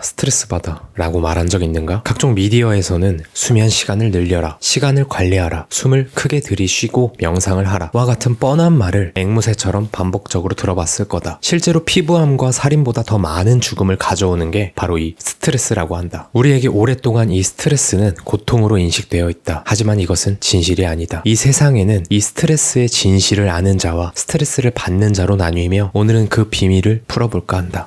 스트레스 받아 라고 말한 적 있는가? 각종 미디어에서는 수면 시간을 늘려라, 시간을 관리하라, 숨을 크게 들이쉬고 명상을 하라 와 같은 뻔한 말을 앵무새처럼 반복적으로 들어봤을 거다. 실제로 피부암과 살인보다 더 많은 죽음을 가져오는 게 바로 이 스트레스라고 한다. 우리에게 오랫동안 이 스트레스는 고통으로 인식되어 있다. 하지만 이것은 진실이 아니다. 이 세상에는 이 스트레스의 진실을 아는 자와 스트레스를 받는 자로 나뉘며 오늘은 그 비밀을 풀어볼까 한다.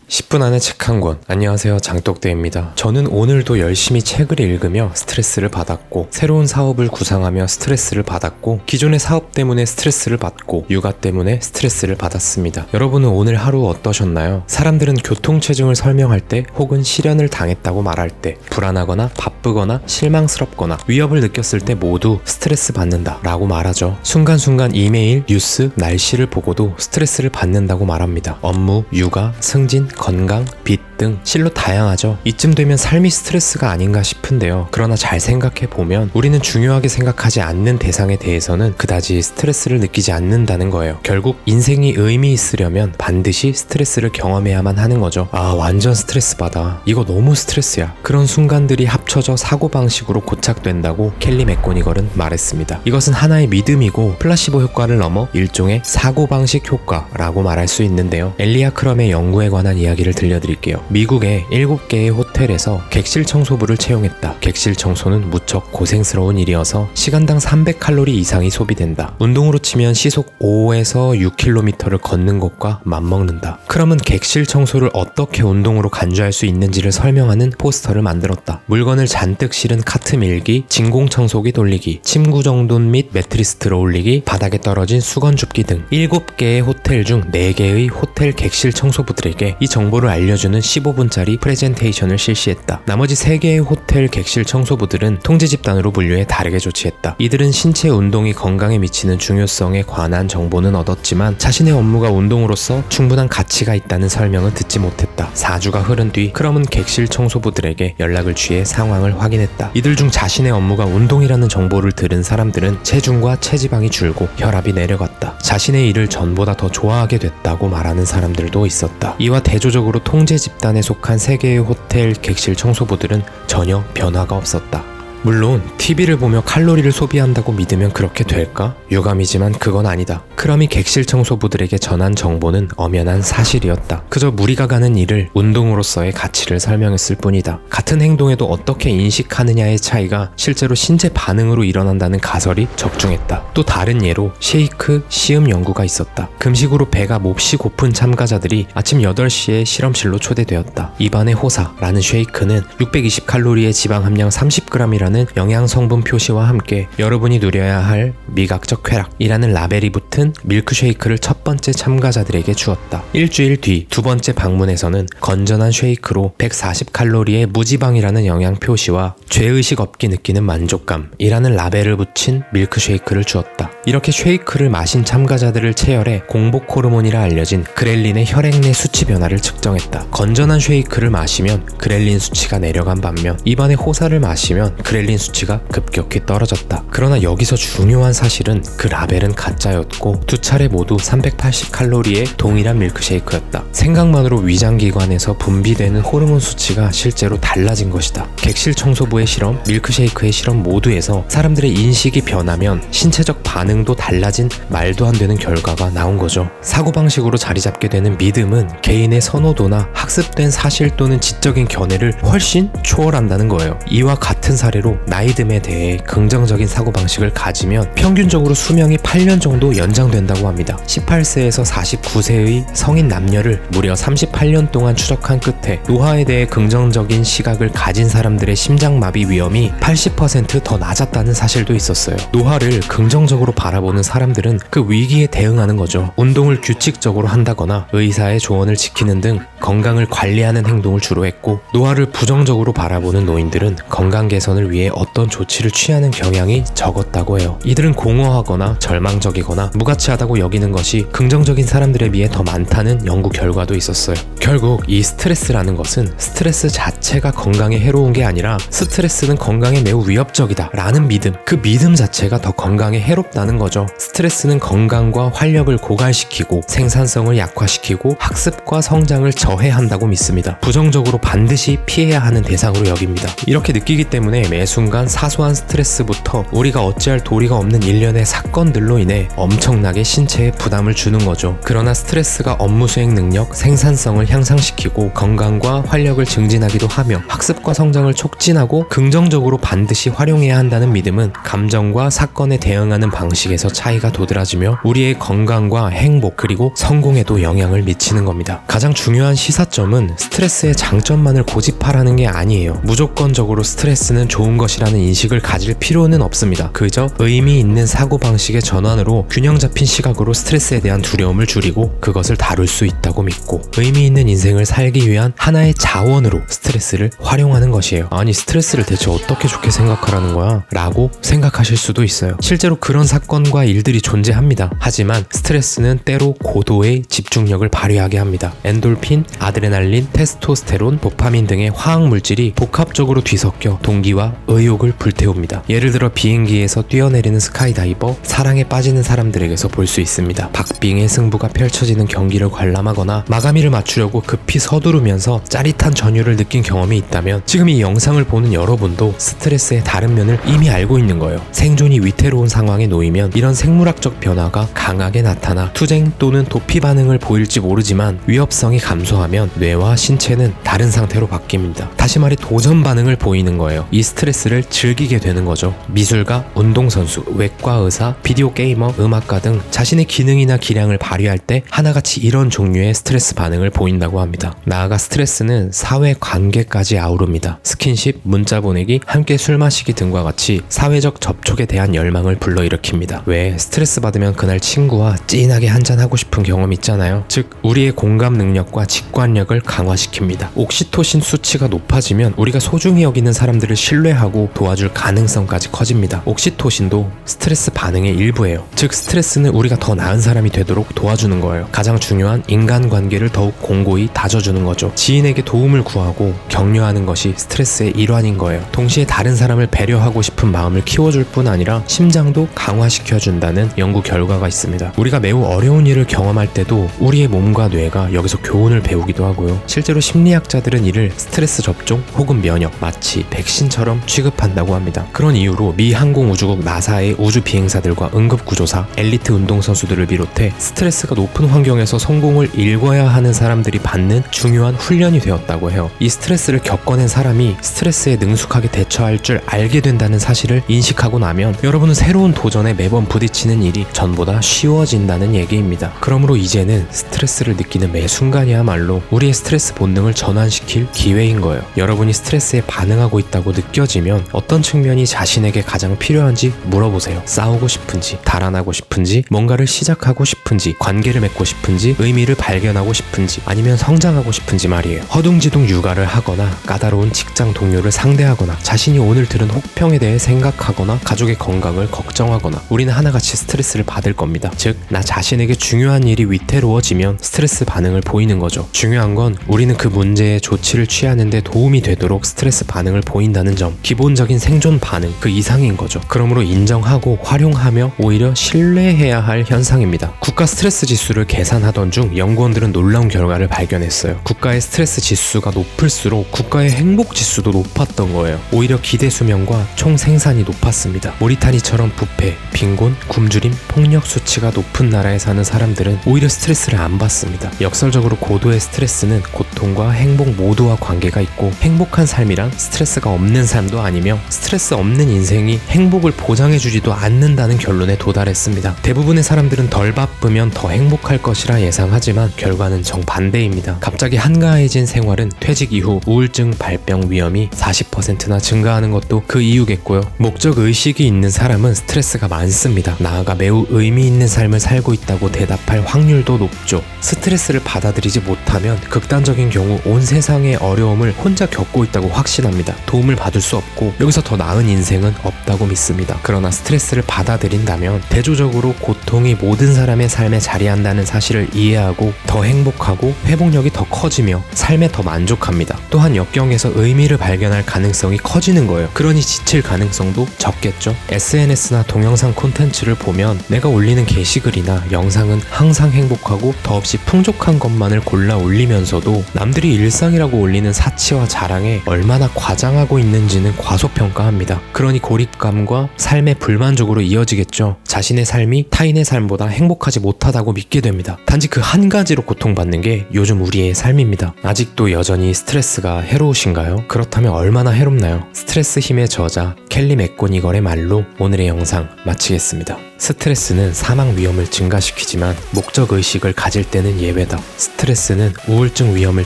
10분 안에 책 한 권. 안녕하세요, 장독대입니다. 저는 오늘도 열심히 책을 읽으며 스트레스를 받았고, 새로운 사업을 구상하며 스트레스를 받았고, 기존의 사업 때문에 스트레스를 받고, 육아 때문에 스트레스를 받았습니다. 여러분은 오늘 하루 어떠셨나요? 사람들은 교통체증을 설명할 때 혹은 실연을 당했다고 말할 때, 불안하거나 바쁘거나 실망스럽거나 위협을 느꼈을 때 모두 스트레스 받는다 라고 말하죠. 순간순간 이메일, 뉴스, 날씨를 보고도 스트레스를 받는다고 말합니다. 업무, 육아, 승진, 건강, 빚 등 실로 다양하죠. 이쯤 되면 삶이 스트레스가 아닌가 싶은데요. 그러나 잘 생각해보면 우리는 중요하게 생각하지 않는 대상에 대해서는 그다지 스트레스를 느끼지 않는다는 거예요. 결국 인생이 의미 있으려면 반드시 스트레스를 경험해야만 하는 거죠. 완전 스트레스 받아. 이거 너무 스트레스야. 그런 순간들이 합쳐져 사고방식으로 고착된다고 켈리 맥고니걸은 말했습니다. 이것은 하나의 믿음이고 플라시보 효과를 넘어 일종의 사고방식 효과라고 말할 수 있는데요. 엘리아 크럼의 연구에 관한 이야기를 들려드릴게요. 미국의 7개의 호텔에서 객실 청소부를 채용했다. 객실 청소는 무척 고생스러운 일이어서 시간당 300칼로리 이상이 소비된다. 운동으로 치면 시속 5에서 6km를 걷는 것과 맞먹는다. 크럼은 객실 청소를 어떻게 운동으로 간주할 수 있는지를 설명하는 포스터를 만들었다. 물건을 잔뜩 실은 카트 밀기, 진공 청소기 돌리기, 침구 정돈 및 매트리스 들어올리기, 바닥에 떨어진 수건 줍기 등 7개의 호텔 중 4개의 호텔 객실 청소부들에게 이 정보를 알려주는 15분짜리 프레젠테이션을 실시했다. 나머지 3개의 호텔 객실 청소부들은 통제 집단으로 분류해 다르게 조치했다. 이들은 신체 운동이 건강에 미치는 중요성에 관한 정보는 얻었지만 자신의 업무가 운동으로서 충분한 가치가 있다는 설명은 듣지 못했다. 4주가 흐른 뒤 크럼은 객실 청소부들에게 연락을 취해 상황을 확인했다. 이들 중 자신의 업무가 운동이라는 정보를 들은 사람들은 체중과 체지방이 줄고 혈압이 내려갔다. 자신의 일을 전보다 더 좋아하게 됐다고 말하는 사람들도 있었다. 이와 대조적으로 통제 집단에 속한 3개의 호텔 객실 청소부들은 전혀 변화가 없었다. 물론 TV를 보며 칼로리를 소비한다고 믿으면 그렇게 될까? 유감이지만 그건 아니다. 크럼이 객실 청소부들에게 전한 정보는 엄연한 사실이었다. 그저 무리가 가는 일을 운동으로서의 가치를 설명했을 뿐이다. 같은 행동에도 어떻게 인식하느냐의 차이가 실제로 신체 반응으로 일어난다는 가설이 적중했다. 또 다른 예로 쉐이크, 시음 연구가 있었다. 금식으로 배가 몹시 고픈 참가자들이 아침 8시에 실험실로 초대되었다. 입안의 호사라는 쉐이크는 620칼로리의 지방 함량 30g이라는 영양 성분 표시와 함께 여러분이 누려야 할 미각적 쾌락이라는 라벨이 붙은 밀크쉐이크를 첫 번째 참가자들에게 주었다. 일주일 뒤 두 번째 방문에서는 건전한 쉐이크로 140칼로리의 무지방이라는 영양 표시와 죄의식 없게 느끼는 만족감이라는 라벨을 붙인 밀크쉐이크를 주었다. 이렇게 쉐이크를 마신 참가자들을 체열해 공복 호르몬이라 알려진 그렐린의 혈액 내 수치 변화를 측정했다. 건전한 쉐이크를 마시면 그렐린 수치가 내려간 반면 입안의 호사를 마시면 그렐린 수치가 급격히 떨어졌다. 그러나 여기서 중요한 사실은 그 라벨은 가짜였고 두 차례 모두 380칼로리의 동일한 밀크쉐이크였다. 생각만으로 위장기관에서 분비되는 호르몬 수치가 실제로 달라진 것이다. 객실 청소부의 실험, 밀크쉐이크의 실험 모두에서 사람들의 인식이 변하면 신체적 반응도 달라진 말도 안 되는 결과가 나온 거죠. 사고방식으로 자리 잡게 되는 믿음은 개인의 선호도나 학습된 사실 또는 지적인 견해를 훨씬 초월한다는 거예요. 이와 같은 사례로 나이듦에 대해 긍정적인 사고방식을 가지면 평균적으로 수명이 8년 정도 연장된다고 합니다. 18세에서 49세의 성인 남녀를 무려 38년 동안 추적한 끝에 노화에 대해 긍정적인 시각을 가진 사람들의 심장마비 위험이 80% 더 낮았다는 사실도 있었어요. 노화를 긍정적으로 바라보는 사람들은 그 위기에 대응하는 거죠. 운동을 규칙적으로 한다거나 의사의 조언을 지키는 등 건강을 관리하는 행동을 주로 했고, 노화를 부정적으로 바라보는 노인들은 건강 개선을 위해 위해 어떤 조치를 취하는 경향이 적었다고 해요. 이들은 공허하거나 절망적이거나 무가치하다고 여기는 것이 긍정적인 사람들에 비해 더 많다는 연구 결과도 있었어요. 결국 이 스트레스라는 것은 스트레스 자체가 건강에 해로운 게 아니라 스트레스는 건강에 매우 위협적이다 라는 믿음, 그 믿음 자체가 더 건강에 해롭다는 거죠. 스트레스는 건강과 활력을 고갈시키고 생산성을 약화시키고 학습과 성장을 저해한다고 믿습니다. 부정적으로 반드시 피해야 하는 대상으로 여깁니다. 이렇게 느끼기 때문에 매 순간 사소한 스트레스부터 우리가 어찌할 도리가 없는 일련의 사건들로 인해 엄청나게 신체에 부담을 주는 거죠. 그러나 스트레스가 업무 수행 능력, 생산성을 향상시키고 건강과 활력을 증진하기도 하며 학습과 성장을 촉진하고 긍정적으로 반드시 활용해야 한다는 믿음은 감정과 사건에 대응하는 방식에서 차이가 도드라지며 우리의 건강과 행복 그리고 성공에도 영향을 미치는 겁니다. 가장 중요한 시사점은 스트레스의 장점만을 고집하라는 게 아니에요. 무조건적으로 스트레스는 좋은 것이라는 인식을 가질 필요는 없습니다. 그저 의미 있는 사고방식의 전환으로 균형 잡힌 시각으로 스트레스에 대한 두려움을 줄이고 그것을 다룰 수 있다고 믿고 의미 있는 인생을 살기 위한 하나의 자원으로 스트레스를 활용하는 것이에요. 아니 스트레스를 대체 어떻게 좋게 생각하라는 거야? 라고 생각하실 수도 있어요. 실제로 그런 사건과 일들이 존재합니다. 하지만 스트레스는 때로 고도의 집중력을 발휘하게 합니다. 엔돌핀, 아드레날린, 테스토스테론, 도파민 등의 화학 물질이 복합적으로 뒤섞여 동기와 의욕을 불태웁니다. 예를 들어 비행기에서 뛰어내리는 스카이다이버, 사랑에 빠지는 사람들에게서 볼 수 있습니다. 박빙의 승부가 펼쳐지는 경기를 관람하거나 마감일을 맞추려고 급히 서두르면서 짜릿한 전율을 느낀 경험이 있다면 지금 이 영상을 보는 여러분도 스트레스의 다른 면을 이미 알고 있는 거예요. 생존이 위태로운 상황에 놓이면 이런 생물학적 변화가 강하게 나타나 투쟁 또는 도피 반응을 보일지 모르지만 위협성이 감소하면 뇌와 신체는 다른 상태로 바뀝니다. 다시 말해 도전 반응을 보이는 거예요. 이 스트레스를 즐기게 되는 거죠. 미술가, 운동선수, 외과 의사, 비디오 게이머, 음악가 등 자신의 기능이나 기량을 발휘할 때 하나같이 이런 종류의 스트레스 반응을 보인다고 합니다. 나아가 스트레스는 사회 관계까지 아우릅니다. 스킨십, 문자 보내기, 함께 술 마시기 등과 같이 사회적 접촉에 대한 열망을 불러일으킵니다. 왜 스트레스 받으면 그날 친구와 찐하게 한잔하고 싶은 경험 있잖아요. 즉 우리의 공감 능력과 직관력을 강화시킵니다. 옥시토신 수치가 높아지면 우리가 소중히 여기는 사람들을 신뢰하고 도와줄 가능성까지 커집니다. 옥시토신도 스트레스 반응의 일부예요. 즉 스트레스는 우리가 더 나은 사람이 되도록 도와주는 거예요. 가장 중요한 인간관계를 더욱 공고히 다져주는 거죠. 지인에게 도움을 구하고 격려하는 것이 스트레스의 일환인 거예요. 동시에 다른 사람을 배려하고 싶은 마음을 키워줄 뿐 아니라 심장도 강화시켜준다는 연구 결과가 있습니다. 우리가 매우 어려운 일을 경험할 때도 우리의 몸과 뇌가 여기서 교훈을 배우기도 하고요. 실제로 심리학자들은 이를 스트레스 접종 혹은 면역, 마치 백신처럼 취급한다고 합니다. 그런 이유로 미 항공우주국 나사의 우주 비행사들과 응급구조사, 엘리트 운동선수들을 비롯해 스트레스가 높은 환경에서 성공을 일궈야 하는 사람들이 받는 중요한 훈련이 되었다고 해요. 이 스트레스를 겪어낸 사람이 스트레스에 능숙하게 대처할 줄 알게 된다는 사실을 인식하고 나면 여러분은 새로운 도전에 매번 부딪히는 일이 전보다 쉬워진다는 얘기입니다. 그러므로 이제는 스트레스를 느끼는 매 순간이야말로 우리의 스트레스 본능을 전환시킬 기회인 거예요. 여러분이 스트레스에 반응하고 있다고 느껴지면 어떤 측면이 자신에게 가장 필요한지 물어보세요. 싸우고 싶은지, 달아나고 싶은지, 뭔가를 시작하고 싶은지, 관계를 맺고 싶은지, 의미를 발견하고 싶은지, 아니면 성장하고 싶은지 말이에요. 허둥지둥 육아를 하거나 까다로운 직장 동료를 상대하거나 자신이 오늘 들은 혹평에 대해 생각하거나 가족의 건강을 걱정하거나 우리는 하나같이 스트레스를 받을 겁니다. 즉, 나 자신에게 중요한 일이 위태로워지면 스트레스 반응을 보이는 거죠. 중요한 건 우리는 그 문제에 조치를 취하는 데 도움이 되도록 스트레스 반응을 보인다는 점, 기본적인 생존 반응 그 이상인 거죠. 그러므로 인정하고 활용하며 오히려 신뢰해야 할 현상입니다. 국가 스트레스 지수를 계산하던 중 연구원들은 놀라운 결과를 발견했어요. 국가의 스트레스 지수가 높을수록 국가의 행복 지수도 높았던 거예요. 오히려 기대 수명과 총 생산이 높았습니다. 모리타니처럼 부패, 빈곤, 굶주림, 폭력 수치가 높은 나라에 사는 사람들은 오히려 스트레스를 안 받습니다. 역설적으로 고도의 스트레스는 고통과 행복 모두와 관계가 있고 행복한 삶이란 스트레스가 없는 삶도 아니며 스트레스 없는 인생이 행복을 보장해주지도 않는다는 결론에 도달했습니다. 대부분의 사람들은 덜 바쁘면 더 행복할 것이라 예상하지만 결과는 정반대입니다. 갑자기 한가해진 생활은 퇴직 이후 우울증 발병 위험이 40%나 증가하는 것도 그 이유겠고요. 목적 의식이 있는 사람은 스트레스가 많습니다. 나아가 매우 의미 있는 삶을 살고 있다고 대답할 확률도 높죠. 스트레스를 받아들이지 못하면 극단적인 경우 온 세상의 어려움을 혼자 겪고 있다고 확신합니다. 도움을 받을 수 없고 여기서 더 나은 인생은 없다고 믿습니다. 그러나 스트레스를 받아들인다면 대조적으로 고통이 모든 사람의 삶에 자리한다는 사실을 이해하고 더 행복하고 회복력이 더 커지며 삶에 더 만족합니다. 또한 역경에서 의미를 발견할 가능성이 커지는 거예요. 그러니 지칠 가능성도 적겠죠. SNS나 동영상 콘텐츠를 보면 내가 올리는 게시글이나 영상은 항상 행복하고 더없이 풍족한 것만을 골라 올리면서도 남들이 일상이라고 올리는 사치와 자랑에 얼마나 과장하고 있는지는 과소평가합니다. 그러니 고립감과 삶의 불만족으로 이어지겠죠. 자신의 삶이 타인의 삶보다 행복하지 못하다고 믿게 됩니다. 단지 그 한 가지로 고통받는 게 요즘 우리의 삶입니다. 아직도 여전히 스트레스가 해로우신가요? 그렇다면 얼마나 해롭나요? 스트레스 힘의 저자 켈리 맥고니걸의 말로 오늘의 영상 마치겠습니다. 스트레스는 사망 위험을 증가시키지만 목적의식을 가질 때는 예외다. 스트레스는 우울증 위험을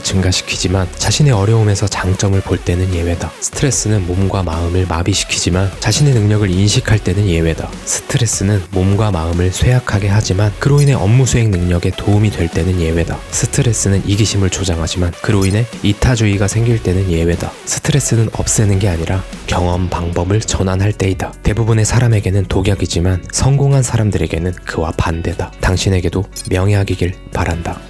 증가시키지만 자신의 어려움에서 장점을 볼 때는 예외다. 스트레스는 몸과 마음을 마비시키지만 자신의 능력을 인식할 때는 예외다. 스트레스는 몸과 마음을 쇠약하게 하지만 그로 인해 업무 수행 능력에 도움이 될 때는 예외다. 스트레스는 이기심을 조장하지만 그로 인해 이타주의가 생길 때는 예외다. 스트레스는 없애는 게 아니라 경험 방법을 전환할 때이다. 대부분의 사람에게는 독약이지만 성공한 사람들에게는 그와 반대다. 당신에게도 명예하기를 바란다.